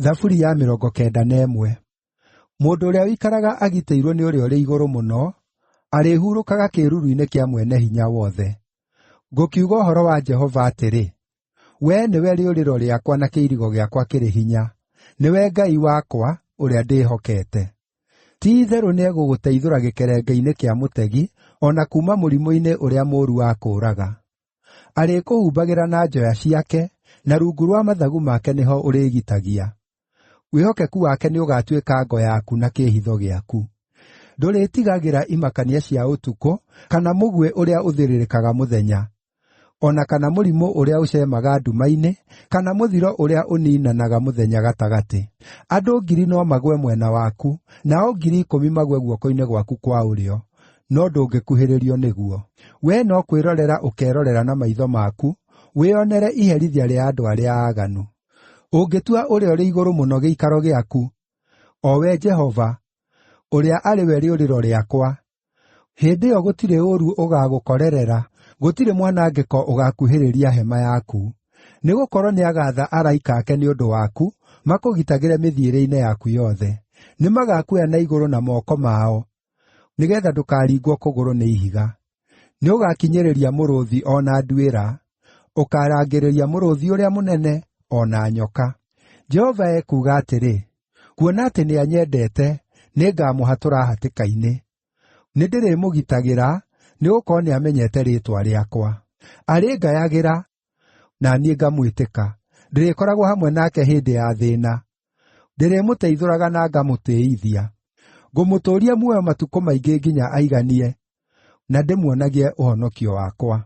Thaburi ya 91. Mũndũ ũrĩa ũikaraga agitĩirwo nĩ ũrĩa ũrĩ igũrũ mũno, arĩhurũkaga kĩĩruru-inĩ kĩa Mwene-Hinya-Wothe. Ngũkiuga ũhoro wa Jehova atĩrĩ: Wee nĩwe rĩũrĩro rĩakwa na kĩirigo gĩakwa kĩrĩ hinya, nĩwe Ngai wakwa, ũrĩa ndĩhokete. Ti-itherũ nĩegũgũteithũra gĩkerenge-inĩ kĩa mũtegi, o na kuuma mũrimũ-inĩ ũrĩa mũũru wa kũũraga. Arĩkũhumbagĩra na njoya ciake, na rungu rwa mathagu make nĩho ũrĩĩgitagia. Wĩhokeku wake nĩũgatuĩka ngo yaku na kĩĩhitho gĩaku. Ndũrĩĩtigagĩra imakania cia ũtukũ, kana mũguĩ ũrĩa ũthĩrĩrĩkaga mũthenya, o na kana mũrimũ ũrĩa ũceemaga nduma-inĩ, kana mũthiro ũrĩa ũniinanaga mũthenya gatagatĩ. Andũ 1000 no magwe mwena waku, nao 10,000 magwe guoko-inĩ gwaku kwa ũrĩo, no ndũngĩkuhĩrĩrio nĩguo. Wee no kwĩrorera ũkeerorera na maitho maku, wĩonere iherithia rĩa andũ arĩa aaganu. Ũngĩtua Ũrĩa ũrĩ Igũrũ Mũno gĩikaro gĩaku, o we Jehova, ũrĩa arĩ we rĩũrĩro rĩakwa, hĩndĩ ĩyo gũtirĩ ũũru ũgaagũkorerera, gũtirĩ mwanangĩko ũgaakuhĩrĩria hema yaku. Nĩgũkorwo nĩagaatha araika ake nĩ ũndũ waku, makũgitagĩre mĩthiĩre-inĩ yaku yothe. Nĩmagakuoya na igũrũ na moko mao, nĩgeetha ndũkaringwo kũgũrũ nĩ ihiga. Nĩũgakinyĩrĩria mũrũũthi o na nduĩra, ũkarangĩrĩria mũrũũthi ũrĩa mũnene, o na nyoka. Jehova ekuuga atĩrĩ: kuona atĩ nĩanyendete, nĩngamũhatũra hatĩka-inĩ. Nĩndĩrĩmũgitagĩra, nĩgũkorwo nĩamenyete rĩĩtwa rĩakwa. Arĩngayagĩra, na niĩ ngamwĩtĩka. Ndĩrĩkoragwo hamwe nake hĩndĩ ya thĩĩna. Ndĩrĩmũteithũraga na ngamũtĩĩithia. Ngũmũtũũria muoyo matukũ maingĩ nginya aiganie, na ndĩmuonagie ũhonokio wakwa.